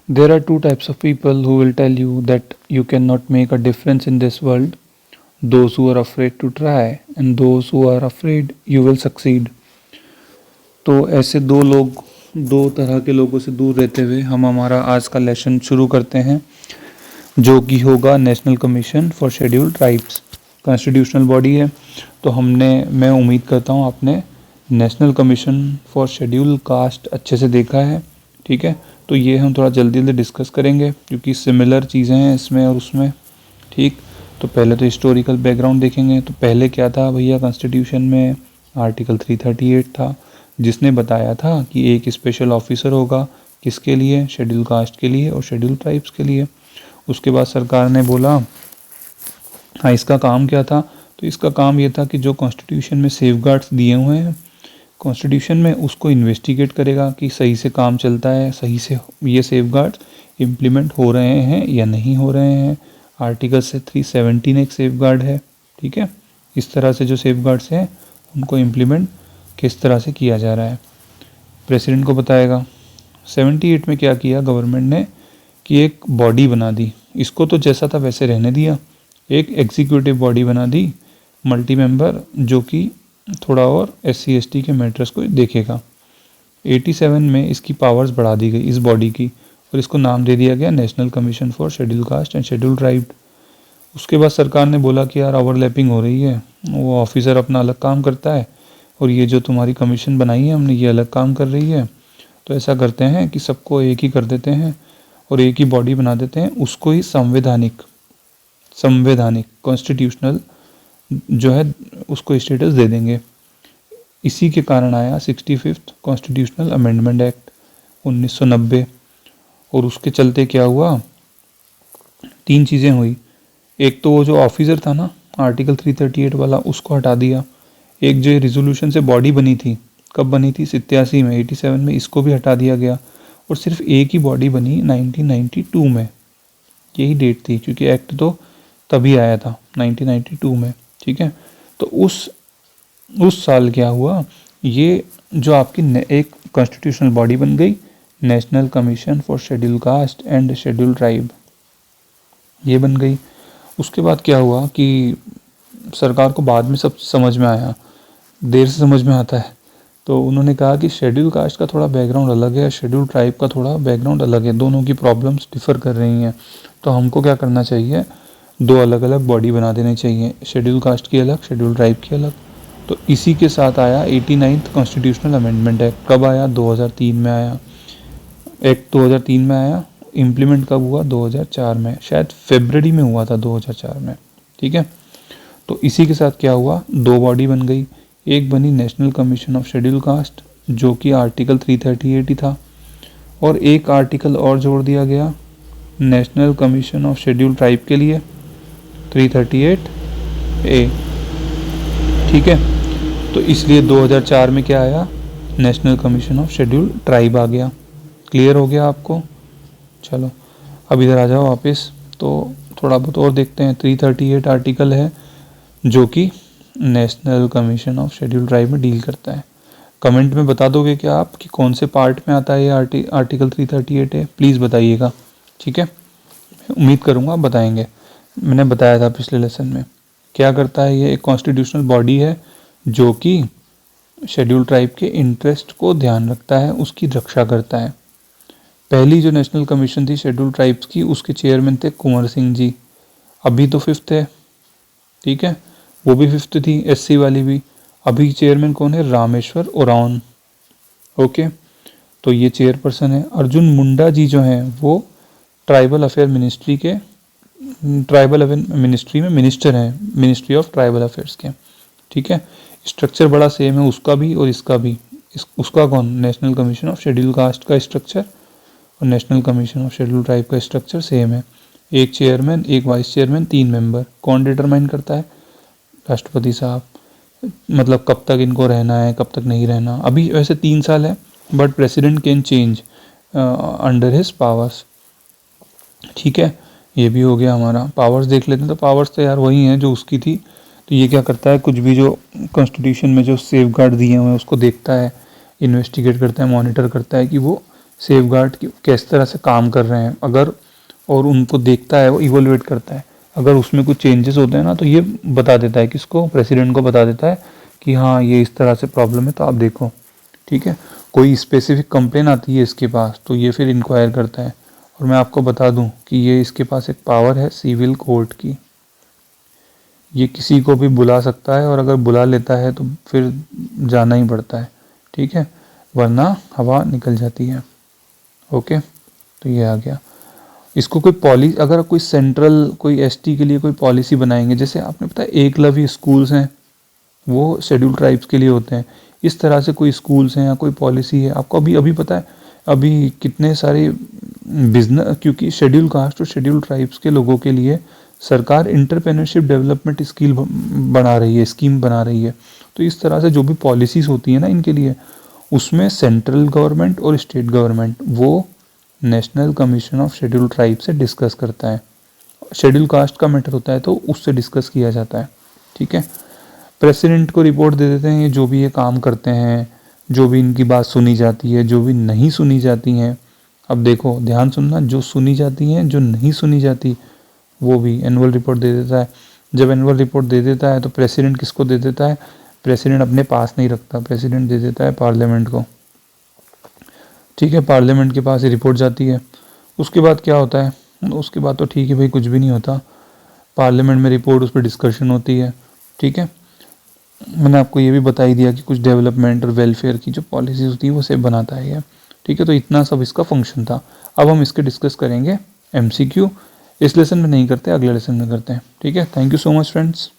There are two types of people who will tell you that you cannot make a difference in this world: those who are afraid to try and those who are afraid you will succeed. तो ऐसे दो तरह के लोगों से दूर रहते हुए हम हमारा आज का लेसन शुरू करते हैं, जो कि होगा national commission for scheduled tribes. Constitutional body है, तो मैं उम्मीद करता हूँ आपने national commission for schedule caste अच्छे से देखा है। ठीक है, तो ये हम थोड़ा जल्दी जल्दी डिस्कस करेंगे क्योंकि सिमिलर चीज़ें हैं इसमें और उसमें। ठीक, तो पहले तो हिस्टोरिकल बैकग्राउंड देखेंगे। तो पहले क्या था भैया, कॉन्स्टिट्यूशन में आर्टिकल 338 था, जिसने बताया था कि एक स्पेशल ऑफिसर होगा, किसके लिए, शेड्यूल कास्ट के लिए और शेड्यूल ट्राइब्स के लिए। उसके बाद सरकार ने बोला, हाँ इसका काम क्या था, तो इसका काम ये था कि जो कॉन्स्टिट्यूशन में सेफगार्ड्स दिए हुए हैं कॉन्स्टिट्यूशन में, उसको इन्वेस्टिगेट करेगा कि सही से काम चलता है, सही से ये सेफगार्ड्स इम्प्लीमेंट हो रहे हैं या नहीं हो रहे हैं। आर्टिकल से 317 एक सेफगार्ड है। ठीक है, इस तरह से जो सेफगार्ड्स हैं उनको इम्प्लीमेंट किस तरह से किया जा रहा है प्रेसिडेंट को बताएगा। 78 में क्या किया गवर्नमेंट ने कि एक बॉडी बना दी, इसको तो जैसा था वैसे रहने दिया, एक एग्जीक्यूटिव बॉडी बना दी मल्टी मेंबर, जो कि थोड़ा और SC/ST के मैटर्स को देखेगा। 87 में इसकी पावर्स बढ़ा दी गई इस बॉडी की और इसको नाम दे दिया गया national commission for schedule caste and schedule tribe. उसके बाद सरकार ने बोला कि यार ओवरलैपिंग हो रही है, वो ऑफिसर अपना अलग काम करता है और ये जो तुम्हारी कमीशन बनाई है हमने ये अलग काम कर रही है, तो ऐसा करते हैं कि सबको एक ही कर देते हैं और एक ही बॉडी बना देते हैं, उसको ही संवैधानिक कॉन्स्टिट्यूशनल जो है उसको स्टेटस दे देंगे। इसी के कारण आया 65th कॉन्स्टिट्यूशनल अमेंडमेंट एक्ट 1990। और उसके चलते क्या हुआ, 3 चीज़ें हुई। एक तो वो जो ऑफिसर था ना आर्टिकल 338 वाला, उसको हटा दिया। एक जो रिजोल्यूशन से बॉडी बनी थी, कब बनी थी, 87 में, 87 में, इसको भी हटा दिया गया और सिर्फ एक ही बॉडी बनी 1992 में। यही डेट थी क्योंकि एक्ट तो तभी आया था 1992 में। ठीक है, तो उस साल क्या हुआ, ये जो आपकी एक कॉन्स्टिट्यूशनल बॉडी बन गई national commission for schedule caste and schedule tribe, ये बन गई। उसके बाद क्या हुआ कि सरकार को बाद में सब समझ में आया, देर से समझ में आता है, तो उन्होंने कहा कि शेड्यूल कास्ट का थोड़ा बैकग्राउंड अलग है, शेड्यूल ट्राइब का थोड़ा बैकग्राउंड अलग है, दोनों की प्रॉब्लम्स डिफ़र कर रही हैं, तो हमको क्या करना चाहिए, 2 अलग अलग बॉडी बना देनी चाहिए, शेड्यूल कास्ट की अलग, शेड्यूल ट्राइब की अलग। तो इसी के साथ आया 89th कॉन्स्टिट्यूशनल अमेंडमेंट एक्ट। कब आया, 2003 में आया। एक्ट 2003 में आया, इम्प्लीमेंट कब हुआ, 2004 में, शायद फरवरी में हुआ था 2004 में। ठीक है, तो इसी के साथ क्या हुआ, 2 बॉडी बन गई। एक बनी national commission of schedule caste, जो कि आर्टिकल 338 ही था, और एक आर्टिकल और जोड़ दिया गया national commission of schedule tribe के लिए, 338A। ठीक है, तो इसलिए 2004 में क्या आया, national commission of schedule tribe आ गया। क्लियर हो गया आपको? चलो अब इधर आ जाओ वापस, तो थोड़ा बहुत और देखते हैं। 338 आर्टिकल है जो कि national commission of schedule tribe में डील करता है। कमेंट में बता दोगे क्या आप कि कौन से पार्ट में आता है ये आर्टिकल 338 है, प्लीज़ बताइएगा। ठीक है, उम्मीद करूँगा आप बताएंगे। मैंने बताया था पिछले लेसन में क्या करता है ये, एक कॉन्स्टिट्यूशनल बॉडी है जो कि शेड्यूल ट्राइब के इंटरेस्ट को ध्यान रखता है, उसकी रक्षा करता है। पहली जो नेशनल कमीशन थी शेड्यूल ट्राइब्स की, उसके चेयरमैन थे कुंवर सिंह जी, अभी तो 5th है। ठीक है, वो भी 5th थी, SC वाली भी। अभी चेयरमैन कौन है, रामेश्वर ओरान। ओके, तो ये चेयरपर्सन है। अर्जुन मुंडा जी जो हैं वो ट्राइबल अफेयर मिनिस्ट्री के मिनिस्ट्री में मिनिस्टर हैं, मिनिस्ट्री ऑफ ट्राइबल अफेयर्स के। ठीक है, स्ट्रक्चर बड़ा सेम है उसका भी और इसका भी। उसका कौन, national commission of schedule caste का स्ट्रक्चर और national commission of schedule tribe का स्ट्रक्चर सेम है। एक चेयरमैन, एक वाइस चेयरमैन, 3 मेंबर। कौन डिटरमाइन करता है, राष्ट्रपति साहब। मतलब कब तक इनको रहना है, कब तक नहीं रहना। अभी वैसे 3 साल है, but president can change under his powers. ठीक है, ये भी हो गया हमारा। पावर्स देख लेते हैं, तो पावर्स तो यार वही हैं जो उसकी थी। तो ये क्या करता है, कुछ भी जो कॉन्स्टिट्यूशन में जो सेफगार्ड दिए हुए हैं उसको देखता है, इन्वेस्टिगेट करता है, मॉनिटर करता है कि वो सेफगार्ड किस तरह से काम कर रहे हैं, अगर और उनको देखता है, वो इवोल्यूएट करता है। अगर उसमें कुछ चेंजेस होते हैं ना, तो ये बता देता है किसको, प्रेसिडेंट को बता देता है कि हाँ ये इस तरह से प्रॉब्लम है, तो आप देखो। ठीक है, कोई स्पेसिफिक कंप्लेन आती है इसके पास, तो ये फिर इंक्वायर करता है। और मैं आपको बता दूं कि ये इसके पास एक पावर है सिविल कोर्ट की, ये किसी को भी बुला सकता है, और अगर बुला लेता है तो फिर जाना ही पड़ता है। ठीक है, वरना हवा निकल जाती है। ओके, तो ये आ गया। इसको कोई पॉलिसी, अगर कोई सेंट्रल कोई एसटी के लिए कोई पॉलिसी बनाएंगे, जैसे आपने पता है एकलव्य स्कूल्स हैं, वो शेड्यूल ट्राइब्स के लिए होते हैं, इस तरह से कोई स्कूल्स हैं या कोई पॉलिसी है आपको, अभी अभी पता है अभी कितने सारे बिजनेस, क्योंकि शेड्यूल कास्ट और शेड्यूल ट्राइब्स के लोगों के लिए सरकार इंटरप्रेन्योरशिप डेवलपमेंट स्कीम बना रही है। तो इस तरह से जो भी पॉलिसीज़ होती है ना इनके लिए, उसमें सेंट्रल गवर्नमेंट और स्टेट गवर्नमेंट वो national commission of schedule tribe से डिस्कस करता है। शेड्यूल कास्ट का मैटर होता है तो उससे डिस्कस किया जाता है। ठीक है, प्रेसिडेंट को रिपोर्ट दे देते हैं, ये जो भी ये काम करते हैं, जो भी इनकी बात सुनी जाती है, जो भी नहीं सुनी जाती हैं। अब देखो ध्यान सुनना, जो सुनी जाती हैं, जो नहीं सुनी जाती, वो भी एनुअल रिपोर्ट दे देता है। जब एनुअल रिपोर्ट दे देता है तो प्रेसिडेंट किसको दे देता है, प्रेसिडेंट अपने पास नहीं रखता, प्रेसिडेंट दे देता है पार्लियामेंट को। ठीक है, पार्लियामेंट के पास ये रिपोर्ट जाती है। उसके बाद क्या होता है, उसके बाद तो ठीक है भाई, कुछ भी नहीं होता। पार्लियामेंट में रिपोर्ट, उस पर डिस्कशन होती है। ठीक है, मैंने आपको ये भी बता ही दिया कि कुछ डेवलपमेंट और वेलफेयर की जो पॉलिसीज होती है वो सेब बनाता है ये। ठीक है, तो इतना सब इसका फंक्शन था। अब हम इसके डिस्कस करेंगे एमसीक्यू। इस लेसन में नहीं करते, अगले लेसन में करते हैं। ठीक है, thank you so much friends.